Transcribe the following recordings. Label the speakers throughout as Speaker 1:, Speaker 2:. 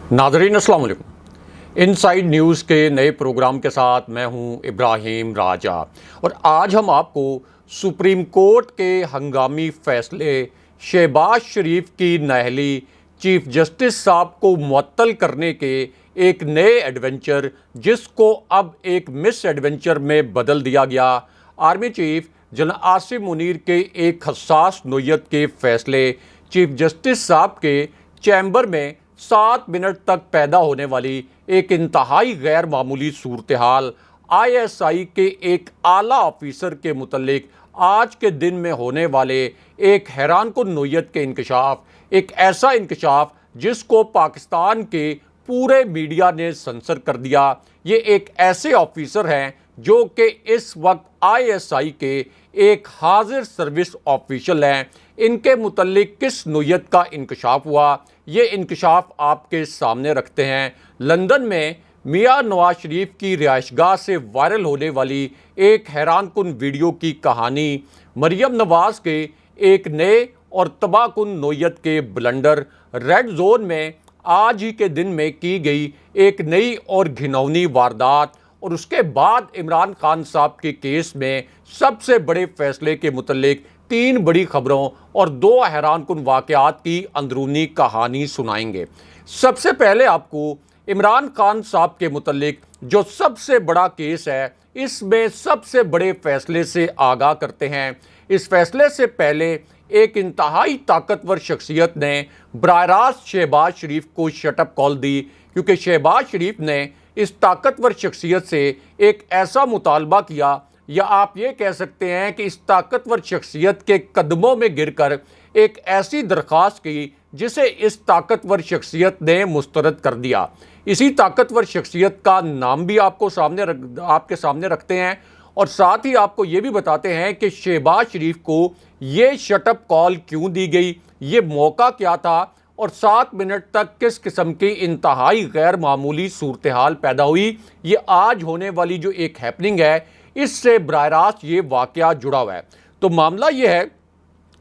Speaker 1: नाज़रीन अस्सलाम वालेकुम। इनसाइड न्यूज़ के नए प्रोग्राम के साथ मैं हूं इब्राहिम राजा और आज हम आपको सुप्रीम कोर्ट के हंगामी फैसले, शहबाज शरीफ की नाअहली, चीफ जस्टिस साहब को मुअत्तल करने के एक नए एडवेंचर जिसको अब एक मिस एडवेंचर में बदल दिया गया, army chief general Asim Munir के एक हसास नोयत के फैसले, चीफ जस्टिस साहब के चैम्बर में 7 मिनट तक पैदा होने वाली एक इंतहाई गैर मामूली सूरत हाल, ISI के एक आला ऑफिसर के मुतल्लिक आज के दिन में होने वाले एक हैरानकुन नोयत के इंकशाफ, एक ऐसा इंकशाफ जिसको पाकिस्तान के पूरे मीडिया ने सेंसर कर दिया। ये एक ऐसे ऑफिसर हैं जो कि इस वक्त ISI के एक हाजिर सर्विस ऑफिशियल हैं। इनके मुतल्लिक किस नोयत का इंकशाफ हुआ, ये इंकशाफ आपके सामने रखते हैं। लंदन में मियां नवाज शरीफ की रिहाइशगाह से वायरल होने वाली एक हैरानकुन वीडियो की कहानी, मरियम नवाज के एक नए और तबाहकुन नोयत के ब्लंडर, रेड जोन में आज ही के दिन में की गई एक नई और घिनौनी वारदात और उसके बाद इमरान खान साहब के केस में सबसे बड़े फैसले के मुतल्लिक 3 बड़ी खबरों और 2 हैरानकुन वाक़यात की अंदरूनी कहानी सुनाएंगे। सबसे पहले आपको इमरान खान साहब के मुतल्लिक जो सबसे बड़ा केस है, इसमें सबसे बड़े फैसले से आगाह करते हैं। इस फैसले से पहले एक इंतहाई ताकतवर शख्सियत ने बराह रास्त शहबाज शरीफ को शटअप कॉल दी, क्योंकि शहबाज शरीफ ने इस ताकतवर शख्सियत से एक ऐसा मुतालबा किया, या आप ये कह सकते हैं कि इस ताकतवर शख्सियत के कदमों में गिरकर एक ऐसी दरख्वास्त की जिसे इस ताकतवर शख्सियत ने मुस्तरद कर दिया। इसी ताकतवर शख्सियत का नाम भी आपके सामने रखते हैं और साथ ही आपको ये भी बताते हैं कि शहबाज शरीफ को ये शटअप कॉल क्यों दी गई, ये मौका क्या था और 7 मिनट तक किस किस्म की इंतहाई गैर मामूली सूरत हाल पैदा हुई। ये आज होने वाली जो एक हैपनिंग है, इससे बराह रास्त ये वाक़या जुड़ा हुआ है। तो मामला ये है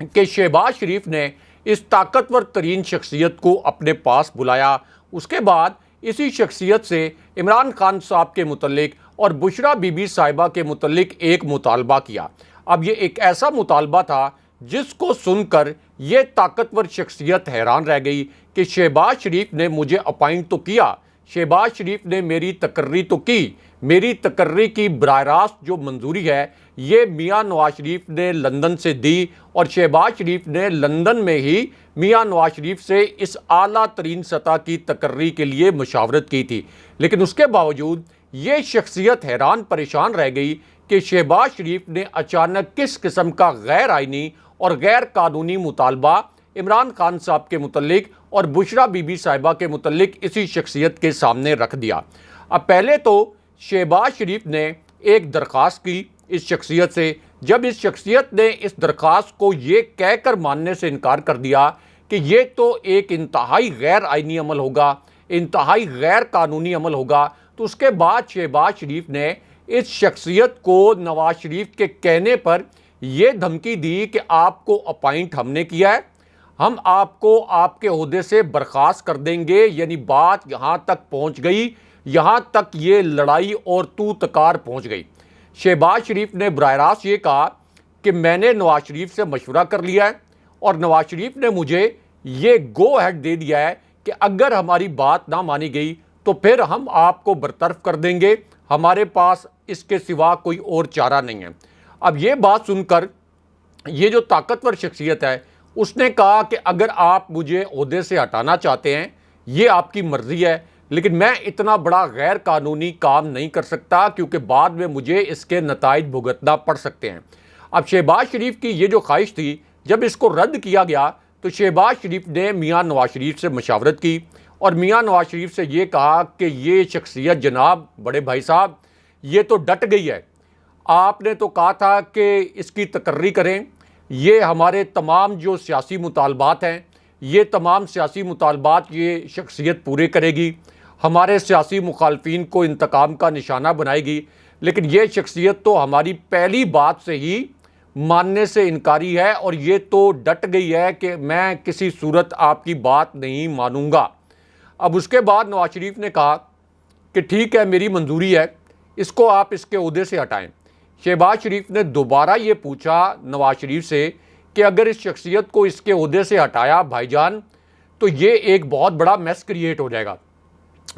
Speaker 1: कि शहबाज शरीफ ने इस ताकतवर तरीन शख्सियत को अपने पास बुलाया। उसके बाद इसी शख्सियत से इमरान खान साहब के मुतल्लिक और बुशरा बीबी साहिबा के मुतल्लिक एक मुतालबा किया। अब ये एक ऐसा मुतालबा था जिसको सुनकर ये ताकतवर शख्सियत हैरान रह गई कि शहबाज शरीफ ने मुझे अपॉइंट तो किया, शहबाज शरीफ ने मेरी तकर्री तो की, मेरी तकर्री की बराह रास्त जो मंजूरी है ये मियां नवाज शरीफ ने लंदन से दी और शहबाज शरीफ ने लंदन में ही मियां नवाज शरीफ से इस आला तरीन सतह की तकर्री के लिए मशावरत की थी। लेकिन उसके बावजूद ये शख्सियत हैरान परेशान रह गई कि शहबाज शरीफ ने अचानक किस किस्म का गैर आइनी और गैर कानूनी मुतालबा इमरान खान साहब के मुतल्लिक और बुशरा बीबी साहिबा के मुतल्लिक इसी शख्सियत के सामने रख दिया। अब पहले तो शहबाज शरीफ ने एक दरख्वास्त की इस शख्सियत से। जब इस शख्सियत ने इस दरख्वास्त को ये कहकर मानने से इनकार कर दिया कि ये तो एक इंतहाई गैर आइनी अमल होगा, इंतहाई गैर कानूनी अमल होगा, तो उसके बाद शहबाज शरीफ ने इस शख्सियत को नवाज शरीफ के कहने पर यह धमकी दी कि आपको अपॉइंट हमने किया है, हम आपको आपके ओहदे से बर्खास्त कर देंगे। यानी बात यहाँ तक पहुँच गई, यहाँ तक ये लड़ाई और तू तकार पहुँच गई। शहबाज शरीफ ने बराह रास्त ये कहा कि मैंने नवाज शरीफ से मशवरा कर लिया है और नवाज शरीफ ने मुझे ये गो अहेड दे दिया है कि अगर हमारी बात ना मानी गई तो फिर हम आपको बरतरफ कर देंगे, हमारे पास इसके सिवा कोई और चारा नहीं है। अब ये बात सुनकर ये जो ताकतवर शख्सियत है उसने कहा कि अगर आप मुझे ओहदे से हटाना चाहते हैं ये आपकी मर्ज़ी है, लेकिन मैं इतना बड़ा गैर कानूनी काम नहीं कर सकता क्योंकि बाद में मुझे इसके नताइज भुगतना पड़ सकते हैं। अब शहबाज शरीफ की ये जो ख्वाहिश थी, जब इसको रद्द किया गया तो शहबाज शरीफ ने मियां नवाज शरीफ से मशावरत की और मियां नवाज शरीफ से ये कहा कि ये शख्सियत जनाब बड़े भाई साहब ये तो डट गई है, आपने तो कहा था कि इसकी तकर्री करें, ये हमारे तमाम जो सियासी मुतालबात हैं ये तमाम सियासी मुतालबात ये शख्सियत पूरे करेगी, हमारे सियासी मुखालफिन को इंतकाम का निशाना बनाएगी। लेकिन ये शख्सियत तो हमारी पहली बात से ही मानने से इनकारी है और ये तो डट गई है कि मैं किसी सूरत आपकी बात नहीं मानूंगा। अब उसके बाद नवाज शरीफ ने कहा कि ठीक है, मेरी मंजूरी है, इसको आप इसके ओहदे से हटाएं। शहबाज शरीफ ने दोबारा ये पूछा नवाज शरीफ से कि अगर इस शख्सियत को इसके ओहदे से हटाया भाईजान, तो ये एक बहुत बड़ा मैस क्रिएट हो जाएगा,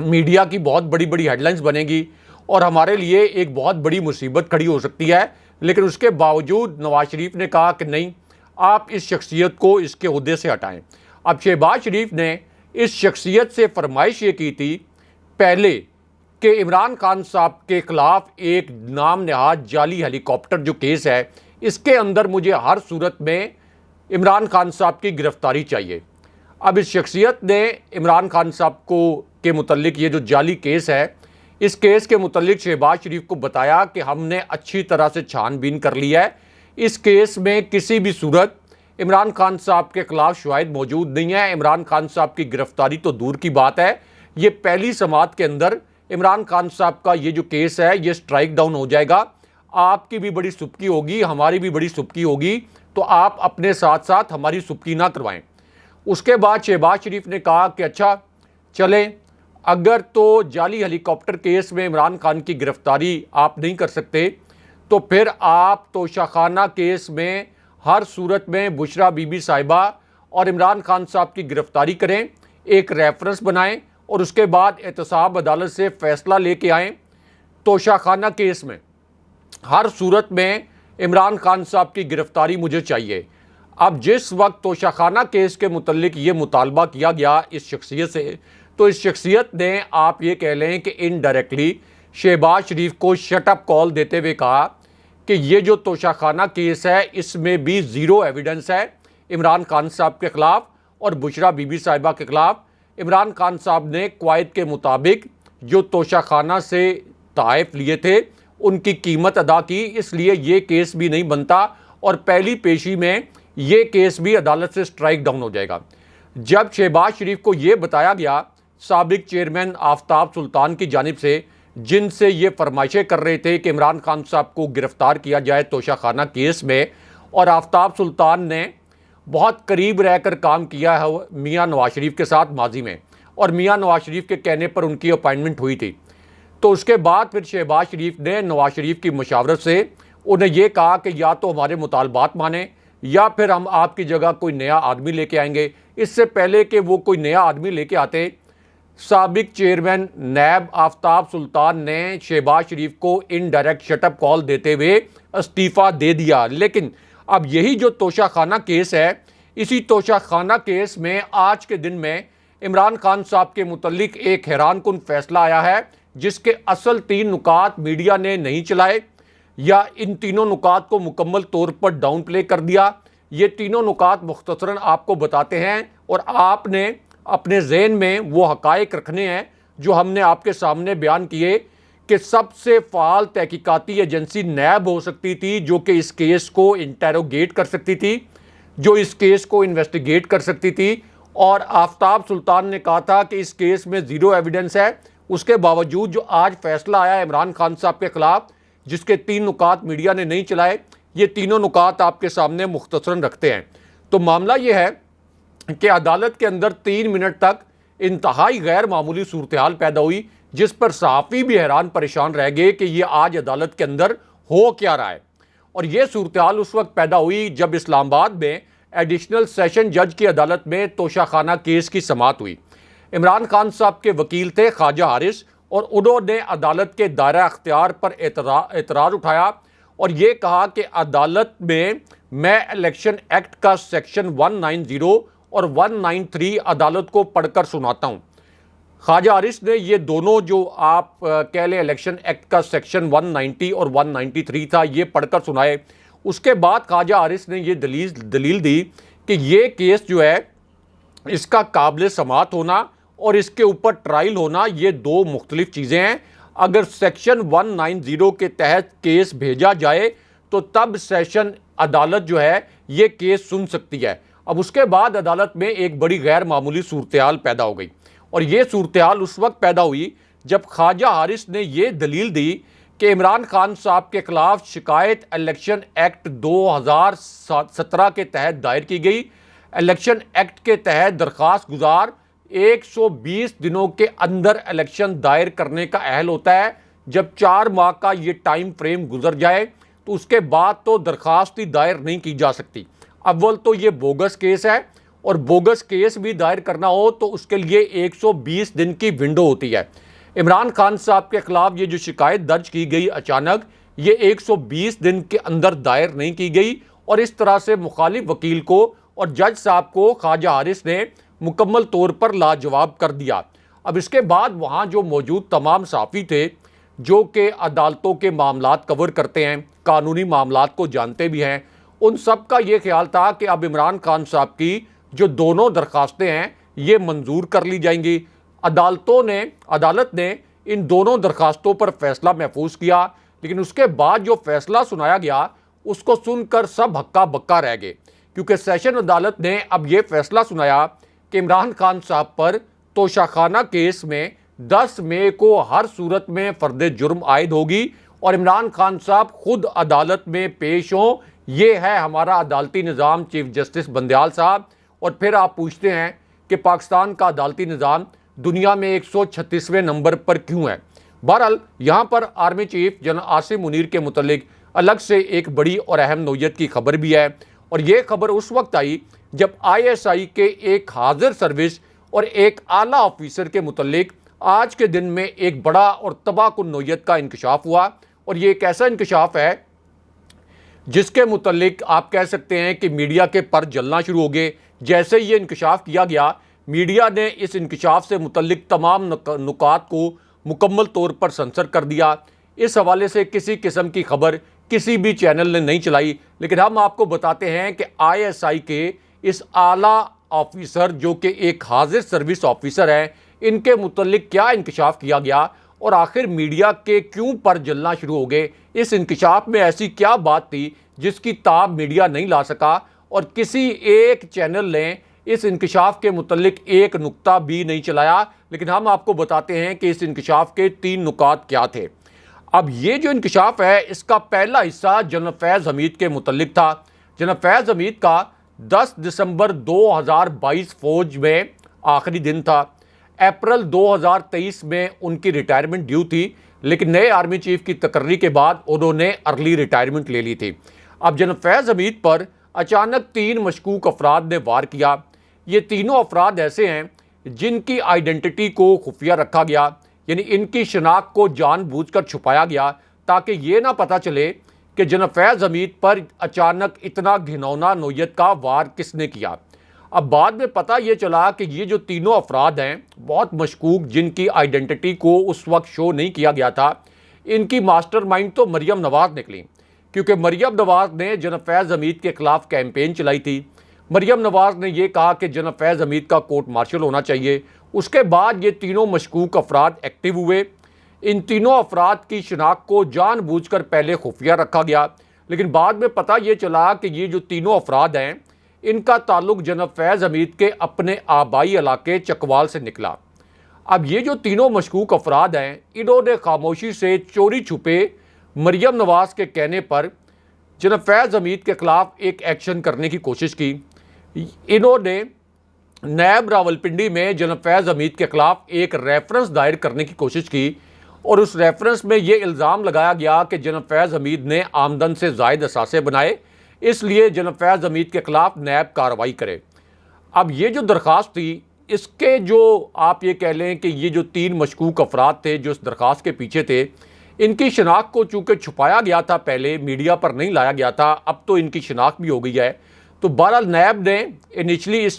Speaker 1: मीडिया की बहुत बड़ी बड़ी हेडलाइंस बनेगी और हमारे लिए एक बहुत बड़ी मुसीबत खड़ी हो सकती है। लेकिन उसके बावजूद नवाज शरीफ ने कहा कि नहीं, आप इस शख्सियत को इसके ओहदे से हटाएं। अब शहबाज शरीफ ने इस शख्सियत से फरमाइश ये की थी पहले कि इमरान खान साहब के ख़िलाफ़ एक नाम नहाद जाली हेलीकॉप्टर जो केस है, इसके अंदर मुझे हर सूरत में इमरान खान साहब की गिरफ़्तारी चाहिए। अब इस शख्सियत ने इमरान खान साहब को के मुतल्लिक ये जो जाली केस है, इस केस के मुतल्लिक शहबाज शरीफ को बताया कि हमने अच्छी तरह से छानबीन कर लिया है, इस केस में किसी भी सूरत इमरान खान साहब के ख़िलाफ़ शवाहिद मौजूद नहीं है। इमरान खान साहब की गिरफ़्तारी तो दूर की बात है, ये पहली समाअत के अंदर इमरान खान साहब का ये जो केस है ये स्ट्राइक डाउन हो जाएगा। आपकी भी बड़ी सुबकी होगी, हमारी भी बड़ी सुबकी होगी, तो आप अपने साथ साथ हमारी सुबकी ना करवाएं। उसके बाद शहबाज शरीफ ने कहा कि अच्छा चलें, अगर तो जाली हेलीकॉप्टर केस में इमरान खान की गिरफ़्तारी आप नहीं कर सकते, तो फिर आप तोशाखाना केस में हर सूरत में बुशरा बीबी साहिबा और इमरान खान साहब की गिरफ़्तारी करें, एक रेफरेंस बनाएं और उसके बाद एहतसाब अदालत से फ़ैसला लेके आएँ। तोशाखाना केस में हर सूरत में इमरान खान साहब की गिरफ़्तारी मुझे चाहिए। अब जिस वक्त तोशाखाना केस के मुतल्लिक ये मुतालबा किया गया इस शख्सियत से, तो इस शख्सियत ने आप ये कह लें कि इनडायरेक्टली शहबाज शरीफ को शटअप कॉल देते हुए कहा कि ये जो तोशाखाना केस है इसमें भी ज़ीरो एविडेंस है इमरान खान साहब के ख़िलाफ़ और बुशरा बीबी साहिबा के ख़िलाफ़। इमरान खान साहब ने क़वायद के मुताबिक जो तोशाखाना से तोहफ़ लिए थे उनकी कीमत अदा की, इसलिए ये केस भी नहीं बनता और पहली पेशी में ये केस भी अदालत से स्ट्राइक डाउन हो जाएगा। जब शहबाज शरीफ को ये बताया गया साबिक चेयरमैन आफ्ताब सुल्तान की जानिब से, जिनसे ये फरमाइशें कर रहे थे कि इमरान खान साहब को गिरफ़्तार किया जाए तोशाखाना केस में, और आफ्ताब सुल्तान ने बहुत करीब रहकर काम किया है मियाँ नवाज शरीफ के साथ माजी में, और मियाँ नवाज शरीफ के कहने पर उनकी अपॉइंटमेंट हुई थी। तो उसके बाद फिर शहबाज शरीफ ने नवाज शरीफ की मशावरत से उन्हें यह कहा कि या तो हमारे मुतालबात माने या फिर हम आपकी जगह कोई नया आदमी लेके आएंगे। इससे पहले कि वो कोई नया आदमी लेके आते, साबिक चेयरमैन नैब आफ्ताब सुल्तान ने शहबाज शरीफ को इनडायरेक्ट शटअप कॉल देते हुए इस्तीफ़ा दे दिया। लेकिन अब यही जो तोशाखाना केस है, इसी तोशाखाना केस में आज के दिन में इमरान खान साहब के मुतल्लिक एक हैरानकुन फैसला आया है, जिसके असल 3 नुकात मीडिया ने नहीं चलाए या इन तीनों नुकात को मुकम्मल तौर पर डाउन प्ले कर दिया। ये तीनों नुकात मुख्तसरन आपको बताते हैं और आपने अपने जहन में वो हकायक रखने हैं जो हमने आपके सामने बयान किए कि सबसे फ़ाल तहकीकाती एजेंसी नैब हो सकती थी, जो कि इस केस को इंटेरोगेट कर सकती थी, जो इस केस को इन्वेस्टिगेट कर सकती थी। और आफ्ताब सुल्तान ने कहा था कि इस केस में ज़ीरो एविडेंस है। उसके बावजूद जो आज फैसला आया इमरान खान साहब के ख़िलाफ़, जिसके 3 नुकात मीडिया ने नहीं चलाए, ये तीनों नुकात आपके सामने मुख्तसरन रखते हैं। तो मामला ये है कि अदालत के अंदर 3 मिनट तक इंतहाई गैर मामूली सूरत हाल पैदा हुई, जिस पर सहाफ़ी भी हैरान परेशान रह गए कि ये आज अदालत के अंदर हो क्या रहा है। और ये सूरत हाल उस वक्त पैदा हुई जब इस्लामाबाद में एडिशनल सेशन जज की अदालत में तोशाखाना केस की समाअत हुई। इमरान खान साहब के वकील थे ख्वाजा हारिस, और उन्होंने अदालत के दायरा अख्तियार पर एतराज़ उठाया और ये कहा कि अदालत में मैं इलेक्शन एक्ट का सेक्शन 190 और 193 अदालत को पढ़कर सुनाता हूँ। ख्वाजा हारिस ने ये दोनों जो आप कह लें इलेक्शन एक्ट का सेक्शन 190 और 193 था, ये पढ़कर सुनाए। उसके बाद ख्वाजा हारिस ने ये दलील दी कि ये केस जो है इसका काबिल समाअत होना और इसके ऊपर ट्रायल होना ये 2 मुख्तलिफ चीज़ें हैं। अगर सेक्शन 190 के तहत केस भेजा जाए तो तब सेशन अदालत जो है ये केस सुन सकती है। अब उसके बाद अदालत में एक बड़ी गैर मामूली सूरत हाल पैदा हो गई, और ये सूरत हाल उस वक्त पैदा हुई जब ख्वाजा हारिस ने ये दलील दी कि इमरान खान साहब के ख़िलाफ़ शिकायत इलेक्शन एक्ट 2017 के तहत दायर की गई। इलेक्शन एक्ट के तहत दरख्वास्त गुजार 120 दिनों के अंदर इलेक्शन दायर करने का अहल होता है। जब 4 माह का ये टाइम फ्रेम गुजर जाए तो उसके बाद तो दरखास्त ही दायर नहीं की जा सकती। अव्वल तो ये बोगस केस है, और बोगस केस भी दायर करना हो तो उसके लिए 120 दिन की विंडो होती है। इमरान खान साहब के खिलाफ ये जो शिकायत दर्ज की गई अचानक, ये 120 दिन के अंदर दायर नहीं की गई, और इस तरह से मुखालिफ वकील को और जज साहब को ख्वाजा हारिस ने मुकम्मल तौर पर लाजवाब कर दिया। अब इसके बाद वहाँ जो मौजूद तमाम सहाफ़ी थे जो कि अदालतों के मामलात कवर करते हैं, कानूनी मामलात को जानते भी हैं, उन सब का ये ख्याल था कि अब इमरान खान साहब की जो दोनों दरखास्तें हैं ये मंजूर कर ली जाएंगी। अदालत ने इन दोनों दरखास्तों पर फैसला महफूज किया, लेकिन उसके बाद जो फैसला सुनाया गया उसको सुनकर सब हक्का बक्का रह गए, क्योंकि सेशन अदालत ने अब ये फैसला सुनाया कि इमरान खान साहब पर तोशाखाना केस में 10 मई को हर सूरत में फर्द जुर्म आयद होगी और इमरान खान साहब खुद अदालत में पेश हों। ये है हमारा अदालती निज़ाम, चीफ जस्टिस बंदयाल साहब। और फिर आप पूछते हैं कि पाकिस्तान का अदालती निज़ाम दुनिया में 136वें नंबर पर क्यों है। बहरहाल यहाँ पर army chief general Asim Munir के मुतल्लिक अलग से एक बड़ी और अहम नौयत की खबर भी है, और ये खबर उस वक्त आई जब ISI के एक हाजिर सर्विस और एक आला ऑफिसर के मुतल्लिक आज के दिन में एक बड़ा और तबाहकुन नौयत का इंकशाफ हुआ। और ये एक ऐसा इंकशाफ है जिसके मुतल्लिक आप कह सकते हैं कि मीडिया के पर जलना शुरू हो गए। जैसे ये इंकशाफ किया गया, मीडिया ने इस इंकशाफ से मुतल्लिक तमाम नुकात को मुकम्मल तौर पर सेंसर कर दिया। इस हवाले से किसी किस्म की खबर किसी भी चैनल ने नहीं चलाई, लेकिन हम आपको बताते हैं कि ISI के इस आला ऑफिसर जो कि एक हाजिर सर्विस ऑफिसर हैं, इनके मुतल्लिक क्या इंकशाफ किया गया और आखिर मीडिया के क्यों पर जलना शुरू हो गए। इस इंकशाफ में ऐसी क्या बात थी जिसकी ताब मीडिया नहीं ला सका, और किसी एक चैनल ने इस इंकशाफ के मुतल्लिक एक नुक्ता भी नहीं चलाया। लेकिन हम आपको बताते हैं कि इस इंकशाफ के 3 नुकात क्या थे। अब ये जो इंकशाफ है, इसका पहला हिस्सा जनरल फैज़ हमीद के मुतल्लिक था। जनरल फैज़ हमीद का 10 दिसंबर 2022 फौज में आखिरी दिन था। अप्रैल 2023 में उनकी रिटायरमेंट ड्यू थी, लेकिन नए आर्मी चीफ की तकर्री के बाद उन्होंने अर्ली रिटायरमेंट ले ली थी। अब जनरल फैज़ हमीद पर अचानक 3 मशकूक अफराद ने वार किया। ये तीनों अफराद ऐसे हैं जिनकी आइडेंटिटी को खुफिया रखा गया, यानी इनकी शनाख्त को जानबूझकर छुपाया गया ताकि ये ना पता चले कि जनरल फैज़ हमीद पर अचानक इतना घिनौना नौयत का वार किसने किया। अब बाद में पता ये चला कि ये जो तीनों अफराद हैं बहुत मशकूक, जिनकी आइडेंटिटी को उस वक्त शो नहीं किया गया था, इनकी मास्टरमाइंड तो मरियम नवाज़ निकली, क्योंकि मरियम नवाज़ ने जनरल फैज़ हमीद के खिलाफ कैंपेन चलाई थी। मरियम नवाज़ ने यह कहा कि जनरल फैज़ हमीद का कोर्ट मार्शल होना चाहिए। उसके बाद ये तीनों मशकूक अफराद एक्टिव हुए। इन तीनों अफराद की शनाख्त को जानबूझकर पहले खुफिया रखा गया, लेकिन बाद में पता ये चला कि ये जो तीनों अफराद हैं इनका ताल्लुक जनरल फैज़ हमीद के अपने आबाई इलाके चकवाल से निकला। अब ये जो तीनों मशकूक अफराद हैं, इन्होंने खामोशी से चोरी छुपे मरियम नवाज़ के कहने पर जनरल फैज़ हमीद के खिलाफ एक एक्शन करने की कोशिश की। इन्होंने नैब रावलपिंडी में जनरल फैज़ हमीद के खिलाफ एक रेफरेंस दायर करने की कोशिश की, और उस रेफरेंस में ये इल्ज़ाम लगाया गया कि जनरल फैज़ हमीद ने आमदन से ज़ायद असासे बनाए, इसलिए जनरल फैज़ हमीद के खिलाफ नैब कार्रवाई करे। अब ये जो दरख्वास्त थी, इसके जो आप ये कह लें कि ये जो 3 मशकूक अफराद थे जो इस दरख्वास्त के पीछे थे, इनकी शनाख्त को चूँकि छुपाया गया था, पहले मीडिया पर नहीं लाया गया था, अब तो इनकी शनाख्त भी हो गई है। तो बहरहाल नैब ने इनिशली इस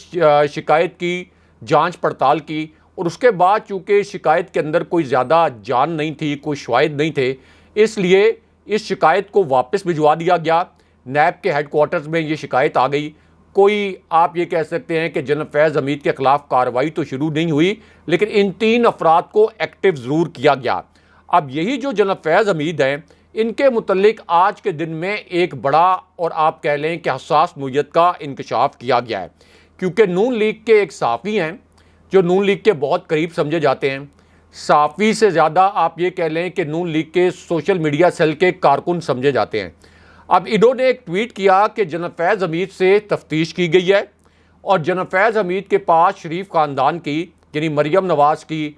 Speaker 1: शिकायत की जांच पड़ताल की, और उसके बाद चूँकि शिकायत के अंदर कोई ज़्यादा जान नहीं थी, कोई शवाहिद नहीं थे, इसलिए इस शिकायत को वापस भिजवा दिया गया। नैब के हेडक्वार्टर्स में ये शिकायत आ गई। कोई आप ये कह सकते हैं कि जनरल फैज़ हमीद के खिलाफ कार्रवाई तो शुरू नहीं हुई, लेकिन इन 3 अफराद को एक्टिव ज़रूर किया गया। अब यही जो जनरल फैज़ हमीद हैं, इनके मुतल्लिक आज के दिन में एक बड़ा और आप कह लें कि हसास नौयत का इंकशाफ किया गया है, क्योंकि नून लीग के एक सहाफ़ी हैं जो नून लीग के बहुत करीब समझे जाते हैं। सहाफ़ी से ज़्यादा आप ये कह लें कि नून लीग के सोशल मीडिया सेल के कारकुन समझे जाते हैं। अब इन्होंने एक ट्वीट किया कि जनरल फैज़ हमीद से तफ्तीश की गई है और जनरल फैज़ हमीद के पास शरीफ ख़ानदान की यानी मरियम नवाज़ की,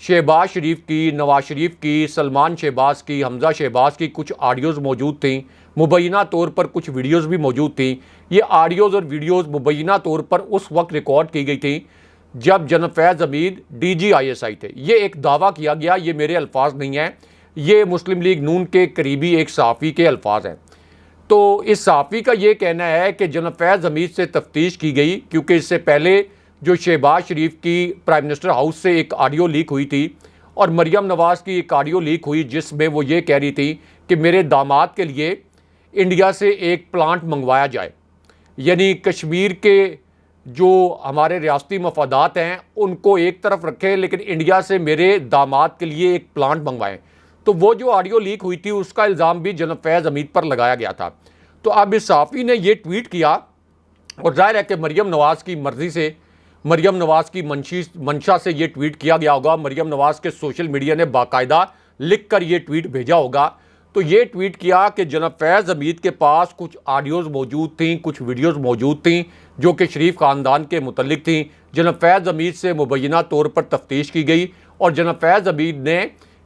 Speaker 1: शहबाज शरीफ की, नवाज शरीफ की, सलमान शहबाज की, हमज़ा शहबाज की कुछ ऑडियोज़ मौजूद थी, मुबैना तौर पर कुछ वीडियोज़ भी मौजूद थी। ये ऑडियोज़ और वीडियोज़ मुबैना तौर पर उस वक्त रिकॉर्ड की गई थी जब जनरल फैज़ हमीद DGISI थे। ये एक दावा किया गया, ये मेरे अल्फाज नहीं हैं, ये मुस्लिम लीग नून के करीबी एक सहाफ़ी के अल्फाज हैं। तो इस सहाफ़ी का ये कहना है कि जनरल फैज़ हमीद से तफ्तीश की गई, क्योंकि इससे पहले जो शहबाज शरीफ की प्राइम मिनिस्टर हाउस से एक ऑडियो लीक हुई थी और मरियम नवाज़ की एक ऑडियो लीक हुई जिसमें वो ये कह रही थी कि मेरे दामाद के लिए इंडिया से एक प्लांट मंगवाया जाए, यानी कश्मीर के जो हमारे रियासती मफादात हैं उनको एक तरफ रखें लेकिन इंडिया से मेरे दामाद के लिए एक प्लांट मंगवाएं। तो वो जो ऑडियो लीक हुई थी उसका इल्ज़ाम भी जनरल फैज़ हमीद पर लगाया गया था। तो अब इस सहाफ़ी ने ये ट्वीट किया और जाहिर है कि मरियम नवाज़ की मर्ज़ी से, मरियम नवाज़ की मंशा से ये ट्वीट किया गया होगा। मरियम नवाज़ के सोशल मीडिया ने बाकायदा लिख कर ये ट्वीट भेजा होगा। तो ये ट्वीट किया कि जनाब फैज़ हमीद के पास कुछ ऑडियोज़ मौजूद थी, कुछ वीडियोज़ मौजूद थी जो कि शरीफ ख़ानदान के मुतल्लिक थी। जनाब फैज़ हमीद से मुबैना तौर पर तफ्तीश की गई और जनाब फैज़ हमीद ने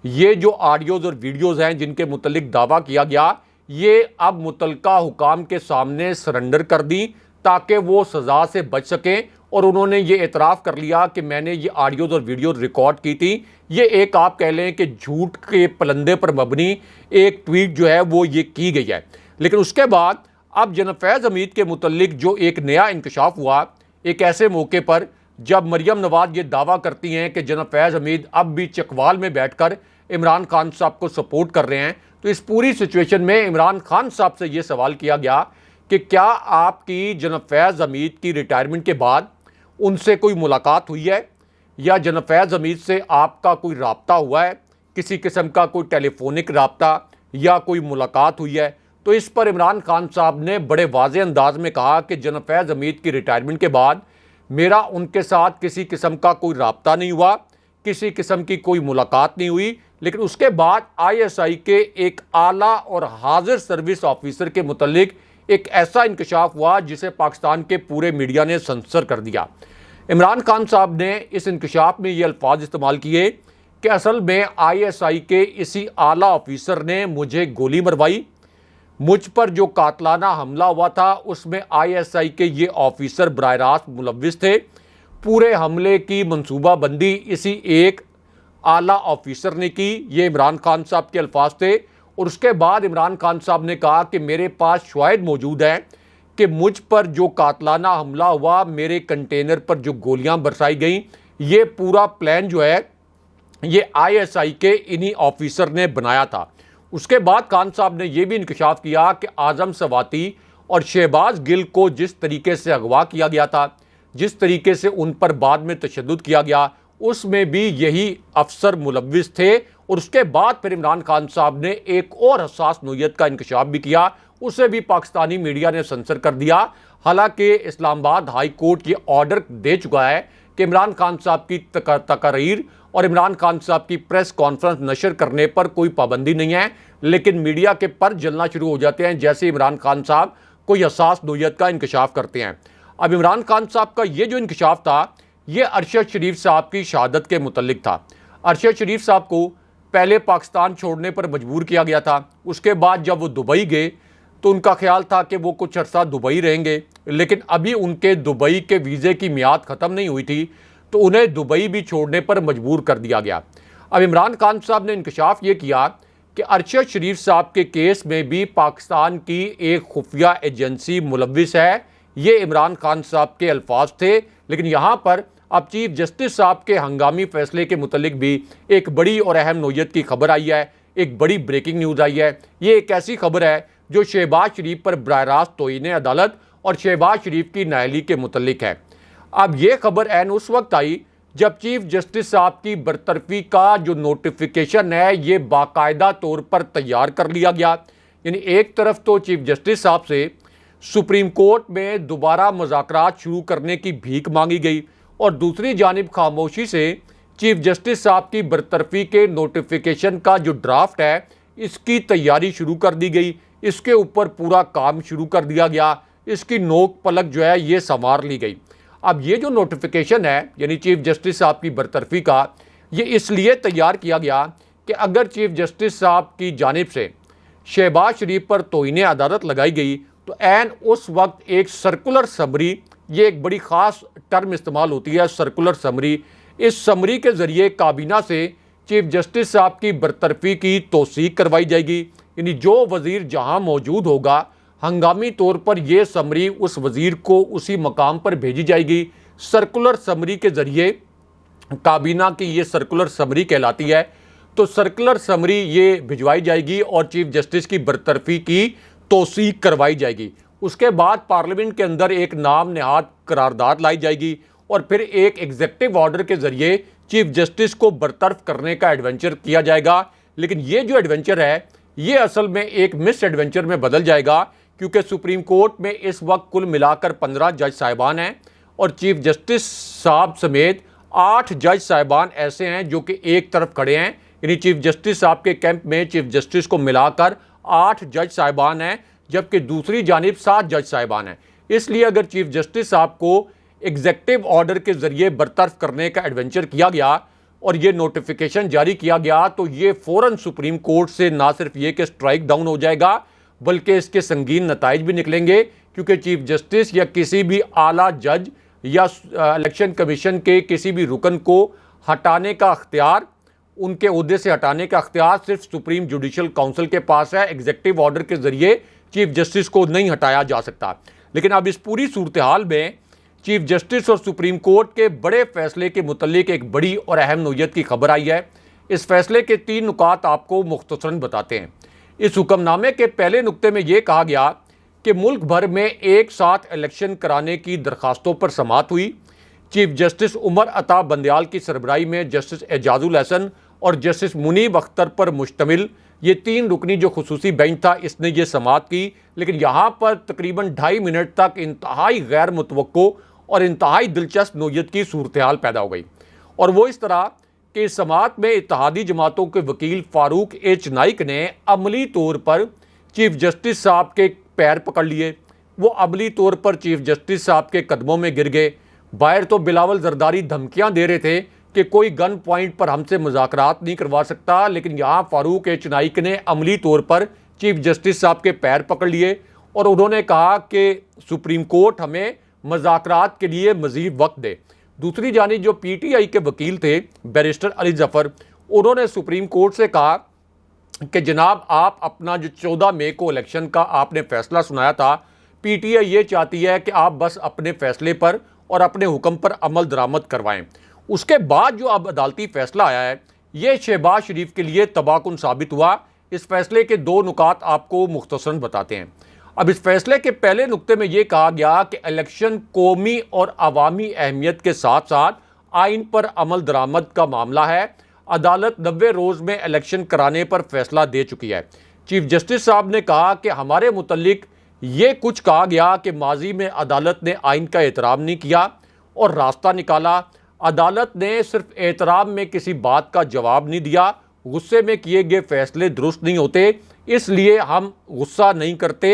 Speaker 1: ये जो ऑडियोज़ और वीडियोज़ हैं जिनके मुतल्लिक दावा किया गया, ये अब मुतलका हुकाम के सामने सरेंडर कर दी ताकि वो सज़ा से बच सकें। और उन्होंने ये एतराफ़ कर लिया कि मैंने ये ऑडियोज़ और वीडियो रिकॉर्ड की थी। ये एक आप कह लें कि झूठ के पलंदे पर मबनी एक ट्वीट जो है वो ये की गई है। लेकिन उसके बाद अब जनरल फैज़ हमीद के मुतल्लिक जो एक नया इंकशाफ हुआ, एक ऐसे मौके पर जब मरियम नवाज़ ये दावा करती हैं कि जनरल फैज़ हमीद अब भी चकवाल में बैठकर इमरान खान साहब को सपोर्ट कर रहे हैं। तो इस पूरी सिचुएशन में इमरान खान साहब से ये सवाल किया गया कि क्या आपकी जनरल फैज़ हमीद की रिटायरमेंट के बाद उनसे कोई मुलाकात हुई है या जनरल फैज़ हमीद से आपका कोई राब्ता हुआ है, किसी किस्म का कोई टेलीफोनिक राब्ता या कोई मुलाकात हुई है। तो इस पर इमरान खान साहब ने बड़े वाज़े अंदाज में कहा कि जनरल फैज़ हमीद की रिटायरमेंट के बाद मेरा उनके साथ किसी किस्म का कोई राब्ता नहीं हुआ, किसी किस्म की कोई मुलाकात नहीं हुई। लेकिन उसके बाद ISI के एक आला और हाजिर सर्विस ऑफिसर के मुतल्लिक एक ऐसा इंकशाफ हुआ जिसे पाकिस्तान के पूरे मीडिया ने सेंसर कर दिया। इमरान खान साहब ने इस इंकशाफ में ये अल्फाज इस्तेमाल किए कि असल में ISI के इसी आला ऑफिसर ने मुझे गोली मरवाई, मुझ पर जो कातलाना हमला हुआ था उसमें ISI के ये ऑफिसर बराह रास्त मुलव्विस थे। पूरे हमले की मंसूबाबंदी इसी एक आला ऑफिसर ने की। ये इमरान खान साहब के अल्फाज थे। और उसके बाद इमरान खान साहब ने कहा कि मेरे पास शवाहिद मौजूद हैं कि मुझ पर जो कातलाना हमला हुआ, मेरे कंटेनर पर जो गोलियां बरसाई गई, ये पूरा प्लान जो है ये ISI के इन्हीं ऑफिसर ने बनाया था। उसके बाद खान साहब ने यह भी इंकशाफ किया कि आज़म सवाती और शहबाज गिल को जिस तरीके से अगवा किया गया था, जिस तरीके से उन पर बाद में तशद्दुद किया गया, उसमें भी यही अफसर मुलव्विस थे। और उसके बाद फिर इमरान खान साहब ने एक और हसास नोयत का इंकशाफ भी किया, उसे भी पाकिस्तानी मीडिया ने सेंसर कर दिया। हालांकि इस्लामाबाद हाई कोर्ट ये ऑर्डर दे चुका है कि इमरान खान साहब की तकरीर और इमरान खान साहब की प्रेस कॉन्फ्रेंस नशर करने पर कोई पाबंदी नहीं है, लेकिन मीडिया के पर जलना शुरू हो जाते हैं जैसे इमरान खान साहब कोई हसास नोयत का इंकशाफ करते हैं। अब इमरान खान साहब का ये जो इंकशाफ था ये अरशद शरीफ साहब की शहादत के मुतल्लिक था। अरशद शरीफ साहब को पहले पाकिस्तान छोड़ने पर मजबूर किया गया था। उसके बाद जब वो दुबई गए तो उनका ख्याल था कि वो कुछ अर्सा दुबई रहेंगे, लेकिन अभी उनके दुबई के वीज़े की मियाद ख़त्म नहीं हुई थी, तो उन्हें दुबई भी छोड़ने पर मजबूर कर दिया गया। अब इमरान खान साहब ने इंकशाफ ये किया कि अरशद शरीफ साहब के केस में भी पाकिस्तान की एक खुफिया एजेंसी मुलव्विस है। ये इमरान खान साहब के अल्फाज थे। लेकिन यहाँ पर अब चीफ जस्टिस साहब के हंगामी फैसले के मुतल्लिक भी एक बड़ी और अहम नोयत की खबर आई है, एक बड़ी ब्रेकिंग न्यूज़ आई है। ये एक ऐसी खबर है जो शहबाज शरीफ पर बराह रास्त तौहीन अदालत और शहबाज शरीफ की नाअहली के मुतल्लिक है। अब ये खबर ऐन उस वक्त आई जब चीफ जस्टिस साहब की बरतरफी का जो नोटिफिकेशन है ये बाकायदा तौर पर तैयार कर लिया गया। यानी एक तरफ तो चीफ जस्टिस साहब से सुप्रीम कोर्ट में दोबारा मुज़ाकरात शुरू करने की भीख मांगी गई और दूसरी जानिब खामोशी से चीफ जस्टिस साहब की बरतरफी के नोटिफिकेशन का जो ड्राफ्ट है इसकी तैयारी शुरू कर दी गई, इसके ऊपर पूरा काम शुरू कर दिया गया, इसकी नोक पलक जो है ये संवार ली गई। अब ये जो नोटिफिकेशन है यानी चीफ जस्टिस साहब की बरतरफी का, ये इसलिए तैयार किया गया कि अगर चीफ जस्टिस साहब की जानिब से शहबाज शरीफ पर तौहीन अदालत लगाई गई तो ऐन उस वक्त एक सर्कुलर समरी, ये एक बड़ी ख़ास टर्म इस्तेमाल होती है सर्कुलर समरी, इस समरी के ज़रिए काबीना से चीफ जस्टिस साहब की बरतरफी की तौसीक करवाई जाएगी। यानी जो वज़ीर जहां मौजूद होगा हंगामी तौर पर यह समरी उस वज़ीर को उसी मकाम पर भेजी जाएगी। सर्कुलर समरी के ज़रिए काबीना की ये सर्कुलर समरी कहलाती है। तो सर्कुलर समरी ये भिजवाई जाएगी और चीफ जस्टिस की बरतरफी की तौसीक करवाई जाएगी। उसके बाद पार्लियामेंट के अंदर एक नाम नहाद करारदाद लाई जाएगी और फिर एक एग्जीक्यूटिव ऑर्डर के ज़रिए चीफ जस्टिस को बरतरफ करने का एडवेंचर किया जाएगा। लेकिन ये जो एडवेंचर है ये असल में एक मिस एडवेंचर में बदल जाएगा, क्योंकि सुप्रीम कोर्ट में इस वक्त कुल मिलाकर 15 जज साहिबान हैं और चीफ जस्टिस साहब समेत 8 जज साहिबान ऐसे हैं जो कि एक तरफ खड़े हैं। यानी चीफ जस्टिस साहब के कैंप में चीफ जस्टिस को मिलाकर 8 जज साहिबान हैं, जबकि दूसरी जानिब 7 जज साहिबान हैं। इसलिए अगर चीफ जस्टिस साहब को एग्जीक्यूटिव ऑर्डर के ज़रिए बरतरफ करने का एडवेंचर किया गया और ये नोटिफिकेशन जारी किया गया तो ये फ़ौरन सुप्रीम कोर्ट से ना सिर्फ ये कि स्ट्राइक डाउन हो जाएगा बल्कि इसके संगीन नताइज भी निकलेंगे, क्योंकि चीफ जस्टिस या किसी भी आला जज या इलेक्शन कमीशन के किसी भी रुकन को हटाने का अख्तियार, उनके ओहदे से हटाने का अख्तियार सिर्फ सुप्रीम जुडिशल काउंसिल के पास है। एग्जीक्यूटिव ऑर्डर के ज़रिए चीफ जस्टिस को नहीं हटाया जा सकता। लेकिन अब इस पूरी सूरत हाल में चीफ जस्टिस और सुप्रीम कोर्ट के बड़े फैसले के मुतल्लिक एक बड़ी और अहम नोयत की खबर आई है। इस फैसले के 3 नुकात आपको मुख्तसरन बताते हैं। इस हुक्मनामे के पहले नुक्ते में यह कहा गया कि मुल्क भर में एक साथ इलेक्शन कराने की दरखास्तों पर समाअत हुई। चीफ जस्टिस उमर अता बंदयाल की सरबराही में जस्टिस एजाजुल हसन और जस्टिस मुनीब अख्तर पर मुश्तमिल ये 3 रुकनी जो खुसूसी बेंच था इसने ये समाअत की। लेकिन यहाँ पर तकरीबन 2.5 मिनट तक इंतहाई गैर मुतवक्को और इंतहाई दिलचस्प नोयत की सूरत हाल पैदा हो गई। और वो इस तरह कि इस समाअत में इत्तेहादी जमातों के वकील फारूक एच नाइक ने अमली तौर पर चीफ जस्टिस साहब के पैर पकड़ लिए। वो अमली तौर पर चीफ जस्टिस साहब के कदमों में गिर गए। बाहर तो बिलावल जरदारी धमकियां दे रहे थे कि कोई गन पॉइंट पर हमसे मुज़ाकरात नहीं करवा सकता, लेकिन यहाँ फारूक एच नाइक ने अमली तौर पर चीफ जस्टिस साहब के पैर पकड़ लिए और उन्होंने कहा कि सुप्रीम कोर्ट हमें मुज़ाकरात के लिए मज़ीद वक्त दे। दूसरी जानिब जो PTI के वकील थे बैरिस्टर अली जफ़र, उन्होंने सुप्रीम कोर्ट से कहा कि जनाब आप अपना जो 14 मई को इलेक्शन का आपने फैसला सुनाया था, PTI ये चाहती है कि आप बस अपने फैसले पर और अपने हुक्म पर अमल दरामद करवाएं। उसके बाद जो अब अदालती फैसला आया है ये शहबाज शरीफ के लिए तबाहकुन साबित हुआ। इस फैसले के 2 नुकात आपको मुख्तसरन बताते हैं। अब इस फैसले के पहले नुक्ते में यह कहा गया कि इलेक्शन कौमी और अवामी अहमियत के साथ साथ आइन पर अमल दरामद का मामला है। अदालत 90 रोज़ में इलेक्शन कराने पर फैसला दे चुकी है। चीफ जस्टिस साहब ने कहा कि हमारे मुतल्लिक ये कुछ कहा गया कि माजी में अदालत ने आइन का एहतराम नहीं किया और रास्ता निकाला। अदालत ने सिर्फ एहतराम में किसी बात का जवाब नहीं दिया, गुस्से में किए गए फैसले दुरुस्त नहीं होते, इसलिए हम गुस्सा नहीं करते।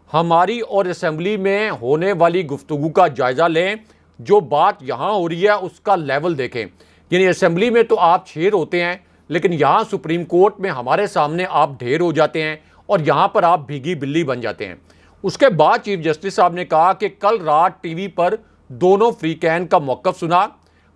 Speaker 1: हमारी और असेंबली में होने वाली गुफ्तगू का जायज़ा लें, जो बात यहाँ हो रही है उसका लेवल देखें। यानी असेंबली में तो आप शेर होते हैं, लेकिन यहाँ सुप्रीम कोर्ट में हमारे सामने आप ढेर हो जाते हैं और यहाँ पर आप भीगी बिल्ली बन जाते हैं। उसके बाद चीफ जस्टिस साहब ने कहा कि कल रात टीवी पर दोनों फ्रीकैन का मौक़िफ़ सुना,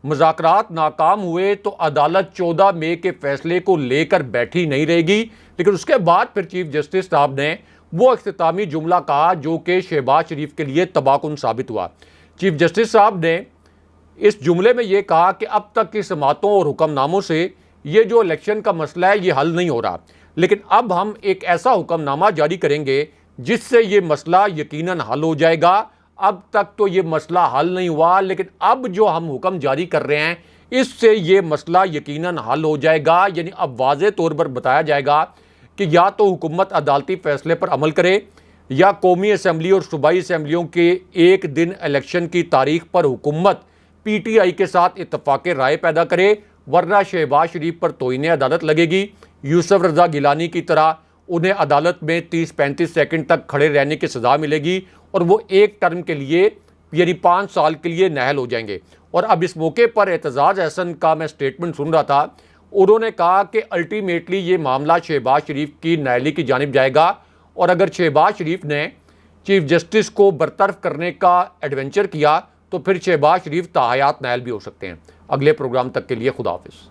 Speaker 1: मुज़ाकरात नाकाम हुए तो अदालत 14 मई के फैसले को लेकर बैठी नहीं रहेगी। लेकिन उसके बाद फिर चीफ जस्टिस साहब ने वो इख्तितामी जुमला कहा जो कि शहबाज शरीफ के लिए तबाहकुन साबित हुआ। चीफ जस्टिस साहब ने इस जुमले में ये कहा कि अब तक की समातों और हुक्मनामों से ये जो इलेक्शन का मसला है ये हल नहीं हो रहा, लेकिन अब हम एक ऐसा हुक्मनामा जारी करेंगे जिससे ये मसला यकीनन हल हो जाएगा। अब तक तो ये मसला हल नहीं हुआ, लेकिन अब जो हम हुक्म जारी कर रहे हैं इससे ये मसला यकीनन हल हो जाएगा। यानी अब वाज़े तौर पर बताया जाएगा कि या तो हुकूमत अदालती फैसले पर अमल करे या कौमी असम्बली और सूबाई असम्बलियों के एक दिन इलेक्शन की तारीख पर हुकूमत PTI के साथ इत्तफाक़ राय पैदा करे, वरना शहबाज शरीफ पर तौहीन अदालत लगेगी। यूसुफ रज़ा गिलानी की तरह उन्हें अदालत में 30-35 सेकंड तक खड़े रहने की सज़ा मिलेगी और वो एक टर्म के लिए यानी 5 साल के लिए नाअहल हो जाएंगे। और अब इस मौके पर एतजाज़ अहसन का मैं स्टेटमेंट सुन रहा था। उन्होंने कहा कि अल्टीमेटली ये मामला शहबाज शरीफ की नाअहली की जानिब जाएगा और अगर शहबाज शरीफ ने चीफ जस्टिस को बरतरफ करने का एडवेंचर किया तो फिर शहबाज शरीफ ताहयात नाअहल भी हो सकते हैं। अगले प्रोग्राम तक के लिए खुदा हाफिज़।